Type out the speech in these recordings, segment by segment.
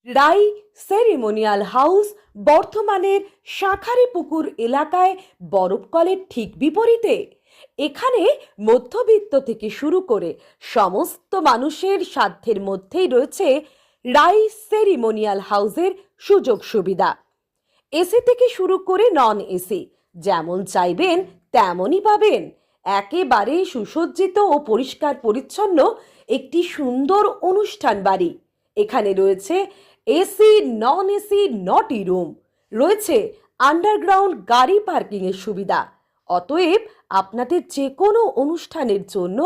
রাই ceremonial house বর্ধমানের শাঁখারীপুকুর এলাকায় বরফকলের ঠিক বিপরীতে। এখানে মধ্যবিত্ত থেকে শুরু করে সমস্ত মানুষের সাধ্যের মধ্যেই রয়েছে রাই সেরিমোনিয়াল হাউসের সুযোগ সুবিধা। এসি থেকে শুরু করে নন এসি যেমন চাইবেন তেমনই পাবেন। একেবারে সুসজ্জিত ও পরিষ্কার পরিচ্ছন্ন একটি সুন্দর অনুষ্ঠান বাড়ি। এখানে রয়েছে এসি, নন এসি, নটি রুম, রয়েছে আন্ডারগ্রাউন্ড গাড়ি পার্কিং এর সুবিধা। অতএব আপনাদের যে কোনো অনুষ্ঠানের জন্য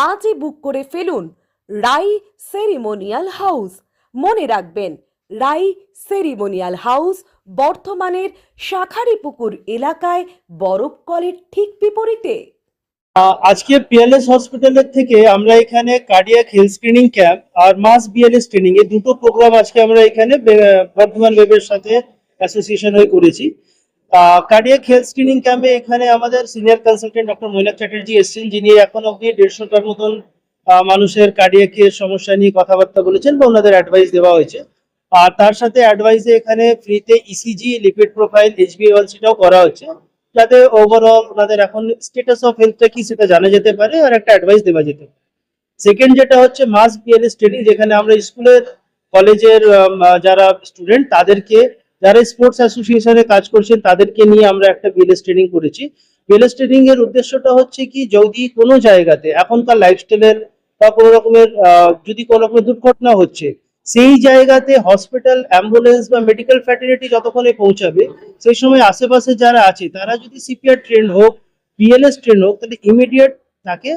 আজই বুক করে ফেলুন রাই সেরিমোনিয়াল হাউস। মনে রাখবেন, রাই সেরিমোনিয়াল হাউস বর্ধমানের শাঁখারীপুকুর এলাকায় বরফকলের ঠিক বিপরীতে। আজকে পিএলএস হসপিটালের থেকে আমরা এখানে কার্ডিয়াক হেলথ স্ক্রিনিং ক্যাম্প আর মাস বিএলএস ট্রেনিং এই দুটো প্রোগ্রাম আজকে আমরা এখানে বর্ধমান ওয়েবের সাথে অ্যাসোসিয়েশন হয়ে করেছি। কার্ডিয়াক হেলথ স্ক্রিনিং ক্যাম্পে এখানে আমাদের senior consultant doctor Mainak Chatterjee এসেছেন, যিনি এখন অব্দি 150টার মতন মানুষের কার্ডিয়াকের সমস্যা নিয়ে কথাবার্তা বলেছেন বা ওনাদের অ্যাডভাইস দেওয়া হয়েছে। আর তার সাথে অ্যাডভাইসে এখানে ফ্রিতে ইসিজি, লিপিড প্রোফাইল, HbA1c-টাও করা হচ্ছে, যাতে ওভারঅল ওনাদের এখন স্ট্যাটাস অফ হেলথটা কি সেটা জানা যেতে পারে আর একটা অ্যাডভাইস দেওয়া যেতে পারে। সেকেন্ড যেটা হচ্ছে মাস বিএলএস ট্রেনিং, যেখানে আমরা স্কুলের কলেজের যারা স্টুডেন্ট তাদেরকে, যারা স্পোর্টস অ্যাসোসিয়েশনে কাজ করছেন তাদেরকে নিয়ে আমরা একটা বিএলএস ট্রেনিং করেছি। বিএলএস ট্রেনিং এর উদ্দেশ্যটা হচ্ছে কি, যদি কোনো জায়গাতে এখনকার লাইফস্টাইলের বা কোনো রকমের যদি কোনো রকমের দুর্ঘটনা হচ্ছে, সেই জায়গাতে হসপিটাল, অ্যাম্বুলেন্স বা মেডিকেল ফ্যাসিলিটি যতক্ষণে পৌঁছাবে, সেই সময় আশেপাশে যারা আছে তারা যদি সিপিআর ট্রেন হোক, বিএলএস ট্রেন হোক, তাহলে ইমিডিয়েট তাকে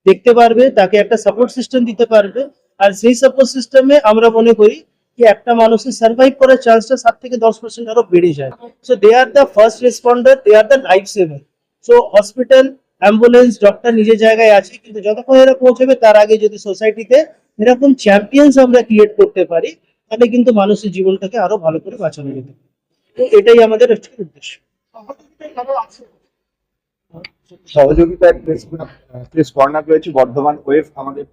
দেখতে পারবে, তাকে একটা সাপোর্ট সিস্টেম দিতে পারবে। আর সেই সাপোর্ট সিস্টেমে আমরা মনে করি কি একটা মানুষের সার্ভাইভ করার চান্সটা 7 থেকে 10% আরো বেড়ে যায়। So they are the first responder, they are the life saver. So hospital, ambulance, doctor নিজের জায়গায় আছে, কিন্তু যতক্ষণ এরা পৌঁছবে তার আগে যদি সোসাইটিতে এরকম চ্যাম্পিয়ন্স আমরা ক্রিয়েট করতে পারি, তাহলে কিন্তু মানুষের জীবনটাকে আরো ভালো করে বাঁচানো যেতে পারে। তো এটাই আমাদের উদ্দেশ্য। সহযোগিতায় প্রেস কর্নার রয়েছে বর্ধমান ওয়েভ, আমাদের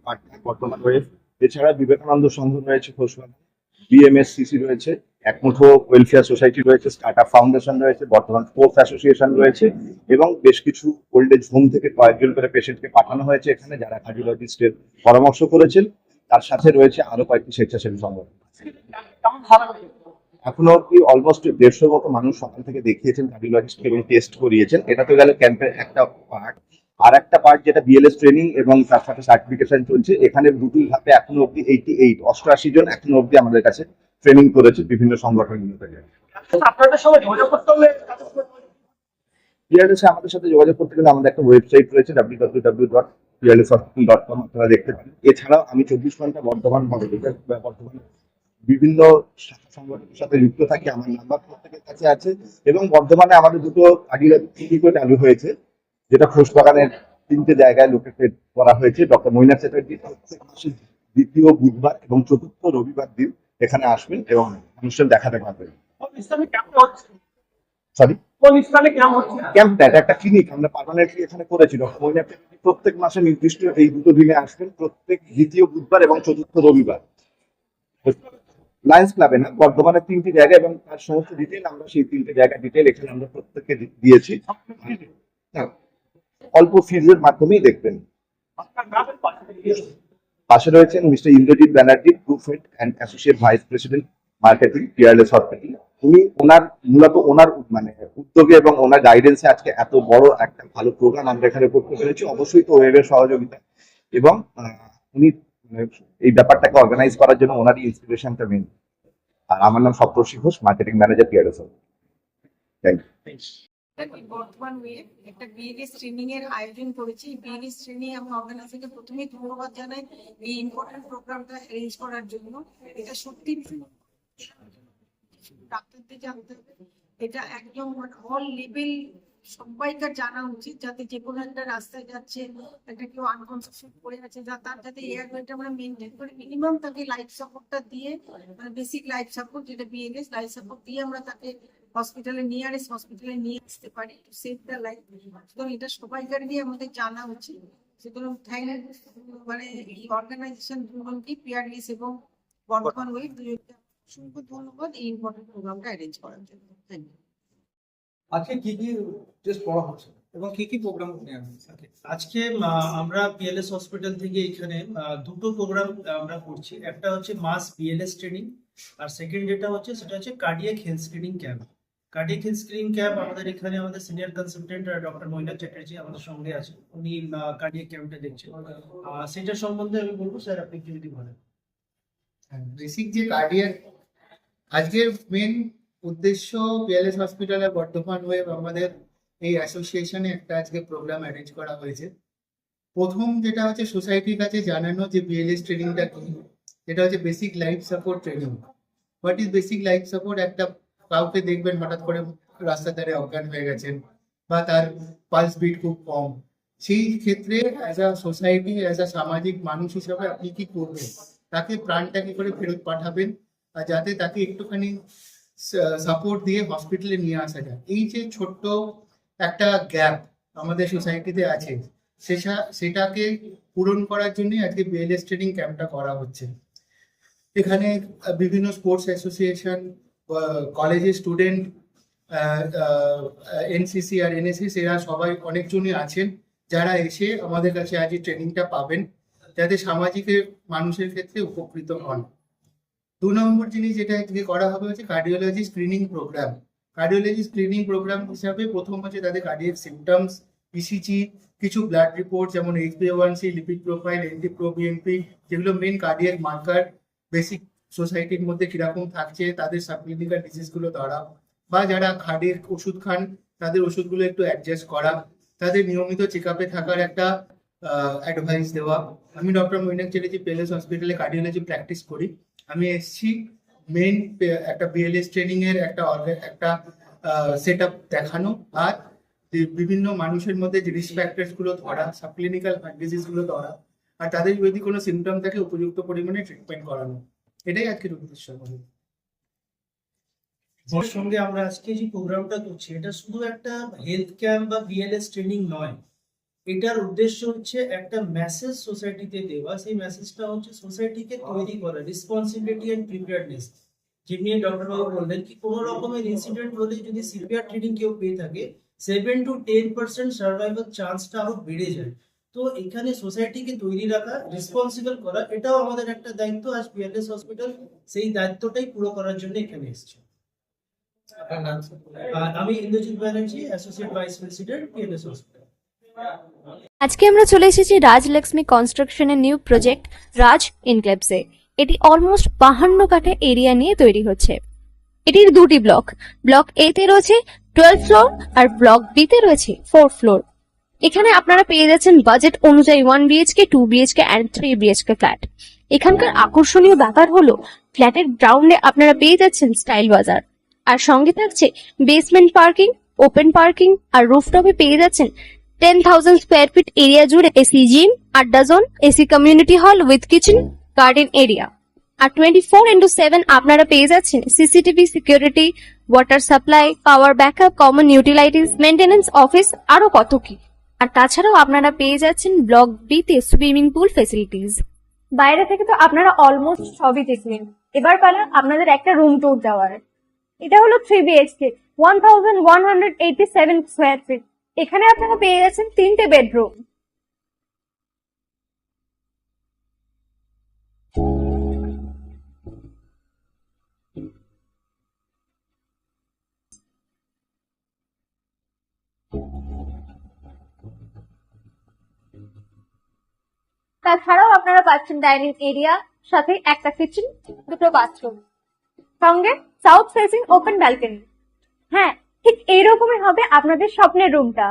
পার্টনার বর্ধমান ওয়েভ। এছাড়া বিবেকানন্দ সংঘ রয়েছে খোসবাগান, বিএমএসসিসি রয়েছে, একমুঠো ওয়েলফেয়ার সোসাইটি রয়েছে, স্টার্টআপ ফাউন্ডেশন রয়েছে, বর্তমান স্পোর্টস অ্যাসোসিয়েশন রয়েছে, এবং বেশ কিছু ওল্ড এজ হোম থেকে কয়েকজন করে পেশেন্টকে পাঠানো হয়েছে এখানে, যারা কার্ডিওলজিস্টের পরামর্শ করেছেন। তার সাথে রয়েছে আরো কয়েকটি স্বেচ্ছাসেবী সংগঠন। এখনো অব্দি অলমোস্ট 150 মতো মানুষ সকাল থেকে দেখিয়েছেন কার্ডিওলজিস্ট এবং টেস্ট করিয়েছেন। এটা তো গেল ক্যাম্পের একটা পার্ট। আর একটা পার্ট যেটা বিএলএস ট্রেনিং এবং তার সাথে সার্টিফিকেশন চলছে। এখানে দুটি ধাপে এখনো অব্দি 88 জন এখনো অব্দি আমাদের কাছে ট্রেনিং করেছে বিভিন্ন সংগঠনগুলো থেকে। আপনাদের সঙ্গে যোগাযোগ করতে হলে বিএলএস আমাদের সাথে যোগাযোগ করতে গেলে আমাদের একটা ওয়েবসাইট রয়েছে www.plshospital.com, আপনারা দেখতে পারেন। এছাড়াও আমি 24 ঘন্টা বর্ধমান বিভিন্ন শাখা সংগঠনের সাথে যুক্ত থাকি, আমার নাম্বার প্রত্যেকের কাছে আছে। এবং বর্ধমানে আমাদের দুটো কার্ডিওলজি ক্লিনিক চালু হয়েছে, যেটা খোসবাগানের 3টে জায়গায় লোকেটেড করা হয়েছে। ডক্টর মৈনাক চ্যাটার্জি প্রত্যেক মাসের 2য় বুধবার এবং 4র্থ রবিবার দিন এখানে আসবেন এবং অনুষ্ঠান দেখাতে পারবেন। সরি, ক্যাম্প না, এটা একটা ক্লিনিক আমরা পার্মানেন্টলি এখানে করেছি। ডক্টর মৈনাক চ্যাটার্জি প্রত্যেক মাসে নির্দিষ্ট এই দুটো দিনে আসবেন, প্রত্যেক 2য় বুধবার এবং 4র্থ রবিবার। লায়ন্স ক্লাবে না, বর্ধমানের 3টি জায়গা, এবং তার সমস্ত ডিটেল আমরা সেই 3টে জায়গা ডিটেল এখানে আমরা প্রত্যেককে দিয়েছি। অল্প ফিজের মাধ্যমেই দেখবেন। পাশে রয়েছেন mister Indrajit Banerjee, group head and associate vice president marketing, Peerless hospital. উনি মূলত ওনার উদ্যোগে এবং ওনার গাইডেন্সে আজকে এত বড় একটা ভালো প্রোগ্রাম আমরা এখানে করতে পেরেছি, অবশ্যই তো ওয়েবের সহযোগিতা। এবং উনি এই ব্যাপারটাকে অর্গানাইজ করার জন্য ওনারই ইন্সপিরেশনটা মেন। আর আমার নাম Saptarshi Ghosh, marketing manager, Peerless hospital. Thank you. বর্তমান ওয়েব একটা বিএলএস ট্রেনিং এর আয়োজন করেছি। বিএলএস ট্রেনিং আমি অর্গানাইজেশনকে প্রথমেই ধন্যবাদ জানাই এই ইম্পর্টেন্ট প্রোগ্রামটা অ্যারেঞ্জ করার জন্য। এটা সত্যি ডাক্তারদের জানতে হবে, এটা একদম অল লেভেল সবাইকার জানা উচিত, যাতে যে কোনো একটা রাস্তায় যাচ্ছে, একটা কেউ আনকনসিয়াস পড়ে আছে, তার যাতে এয়ারওয়েটা আমরা মেনটেন করে মিনিমাম তাকে লাইফ সাপোর্টটা দিয়ে, মানে বেসিক লাইফ সাপোর্ট যেটা বিএলএস লাইফ সাপোর্ট দিয়ে আমরা তাকে হসপিটালে, নিয়ারেস্ট হসপিটালে নিয়ে আসতে পারি টু সেভ দ্য লাইফ। সুতরাং এটা সবাইকারই আমাদের জানা উচিত। সুতরাং মানে এই অর্গানাইজেশন দুজনকে, পিয়ারলেস এবং বর্ধমান ওয়েব দুজনকে অসংখ্য ধন্যবাদ এই ইম্পর্টেন্ট প্রোগ্রামটা অ্যারেঞ্জ করার জন্য। Thank you. আজকে কি কি টেস্ট করা হচ্ছে এবং কি কি প্রোগ্রাম নেওয়া হচ্ছে? আজকে আমরা পিএলএস হসপিটাল থেকে এখানে দুটো প্রোগ্রাম আমরা করছি। একটা হচ্ছে মাস বিএলএস ট্রেনিং, আর সেকেন্ড যেটা হচ্ছে সেটা হচ্ছে cardiac health screening camp. Cardiac health screening camp আমাদের এখানে আমাদের senior consultant doctor Mainak Chatterjee আমাদের সঙ্গে আছে, উনি কার্ডিয়াক ক্যাম্পটা দেখছেন। সেটার সম্বন্ধে আমি বলবো, স্যার আপনি কি যদি বলেন। বেসিক যে কার্ডিয়াক আজকের মেন উদ্দেশ্য পিএলএস হসপিটালে বর্ধমান ওয়েব আমাদের এই অ্যাসোসিয়েশনে একটা আজকে প্রোগ্রাম অ্যারেঞ্জ করা হয়েছে। প্রথম যেটা হচ্ছে সোসাইটির কাছে জানানো যে বিএলএস ট্রেনিংটা কি। এটা হচ্ছে basic life support training. What is basic life support? একটা কাউকে দেখবেন হঠাৎ করে রাস্তার ধারে অজ্ঞান হয়ে গেছেন বা তার পালস বিট খুব কম, সেই ক্ষেত্রে as a society, as a সামাজিক মানুষ হিসাবে আপনি কি করবেন, তাকে প্রাণটা কি করে ফেরত পাঠাবেন, আর যাতে তাকে একটুখানি সাপোর্ট দিয়ে হসপিটালে নিয়ে আসা যায়। এই যে ছোট্ট একটা গ্যাপ আমাদের সোসাইটিতে আছে, সেটাকে পূরণ করার জন্য আজকে বিএলএস ট্রেনিং ক্যাম্পটা করা হচ্ছে। এখানে বিভিন্ন স্পোর্টস অ্যাসোসিয়েশন, কলেজের স্টুডেন্ট, এনসিসি আর এনএসএস এরা সবাই অনেকজনই আছেন যারা এসে আমাদের কাছে আজ এই ট্রেনিংটা পাবেন, যাতে সামাজিক মানুষের ক্ষেত্রে উপকৃত হন। 2 নম্বর জিনিস যেটা আজকে করা হবে হচ্ছে cardiology screening programme. Cardiology screening programme হিসাবে প্রথম হচ্ছে তাদের কার্ডিয়াক সিমটমস, ইসিজি, কিছু ব্লাড রিপোর্ট যেমন HbA1c, লিপিড প্রোফাইল, NT-proBNP, যেগুলো মেন কার্ডিয়াক মার্কার বেসিক সোসাইটির মধ্যে কিরকম থাকছে, তাদের সাবক্লিনিক্যাল ডিজিজগুলো ধরা, বা যারা কার্ডিয়াক ওষুধ খান তাদের ওষুধগুলো একটু অ্যাডজাস্ট করা, তাদের নিয়মিত চেক আপে থাকার একটা অ্যাডভাইস দেওয়া। আমি ডক্টর মৈনাক চ্যাটার্জি পিএলএস হসপিটালে কার্ডিওলজি প্র্যাকটিস করি। আমি এসেছি মেন একটা বিএলএস ট্রেনিং এর একটা সেট আপ দেখানো, আর বিভিন্ন মানুষের মধ্যে যে রিস্ক ফ্যাক্টরস গুলো ধরা, সাবক্লিনিক্যাল হার্ট ডিজিজ গুলো ধরা, আর তাদের যদি কোনো সিমটম থাকে উপযুক্ত পরিমাণে ট্রিটমেন্ট করানো। এটাই আজকের উদ্দেশ্য আমাদের। ওর সঙ্গে আমরা আজকে যে প্রোগ্রামটা করছি এটা শুধু একটা হেলথ ক্যাম্প বা বিএলএস ট্রেনিং নয়, এটার উদ্দেশ্য হচ্ছে একটা মেসেজ সোসাইটিতে দেওয়া। সেই মেসেজটা হচ্ছে সোসাইটিকে তৈরি করা, রেসপন্সিবিলিটি এন্ড প্রিপেয়ারনেস। যেমনি ডক্টর বাবু বললেন কি কোনো রকমের ইনসিডেন্ট হলে যদি সিভিয়ার ট্রেনিং কেউ পেয়ে থাকে 7 to 10% সার্ভাইভাল চান্সটা আরো বেড়ে যায়। তো এখানে সোসাইটিকে তৈরি রাখা, রেসপন্সিবল করা, এটাও আমাদের একটা দায়িত্ব। আজ পিএলএস হসপিটাল সেই দায়িত্বটাই পুরো করার জন্য এখানে এসেছে। আমি Indrajit Banerjee, associate vice president, PLS hospital. আজকে আমরা চলে এসেছি রাজলক্ষ্মী কনস্ট্রাকশনের নিউ প্রজেক্ট রাজ ইনক্লেভসে। এটি অলমোস্ট 52 কাঠা এরিয়া নিয়ে তৈরি হচ্ছে। এটির দুটি ব্লক, ব্লক এ তে রয়েছে 12 ফ্লোর আর ব্লক বি তে রয়েছে 4 ফ্লোর। এখানে আপনারা পেয়ে যাচ্ছেন বাজেট অনুযায়ী 1 BHK, 2 BHK and 3 BHK flat. এখানকার আকর্ষণীয় ব্যাপার হলো ফ্ল্যাটের গ্রাউন্ডে আপনারা পেয়ে যাচ্ছেন স্টাইল বাজার, আর সঙ্গে থাকছে বেসমেন্ট পার্কিং, ওপেন পার্কিং, আর রুফটপে পেয়ে যাচ্ছেন 10,000 স্কোয়ার ফিট এরিয়া জুড়ে এসি জিম, আড্ডা zone, AC community hall with kitchen, garden area. আর 24/7 আপনারা পেয়ে যাচ্ছেন CCTV security, water supply, power backup, common utilities, maintenance office, আরো কত কি। আর তাছাড়াও আপনারা পেয়ে যাচ্ছেন ব্লক বি তে সুইমিং পুল ফেসিলিটিস। বাইরে থেকে তো আপনারা অলমোস্ট সবই দেখলেন, এবার পালা আপনাদের একটা রুম ট্যুর দেওয়ার। এটা হলো 3 বিএইচকে, 1187 স্কোয়ার ফিট। এখানে আপনারা পেয়ে যাচ্ছেন 3টে বেডরুম। তাছাড়াও আপনারা পাচ্ছেন ডাইনিং এরিয়া, সাথে একটা কিচেন, 2টো বাথরুম, সঙ্গে সাউথ ফেসিং ওপেন ব্যালকনি। হ্যাঁ, ঠিক এইরকমই হবে আপনাদের স্বপ্নের রুমটা।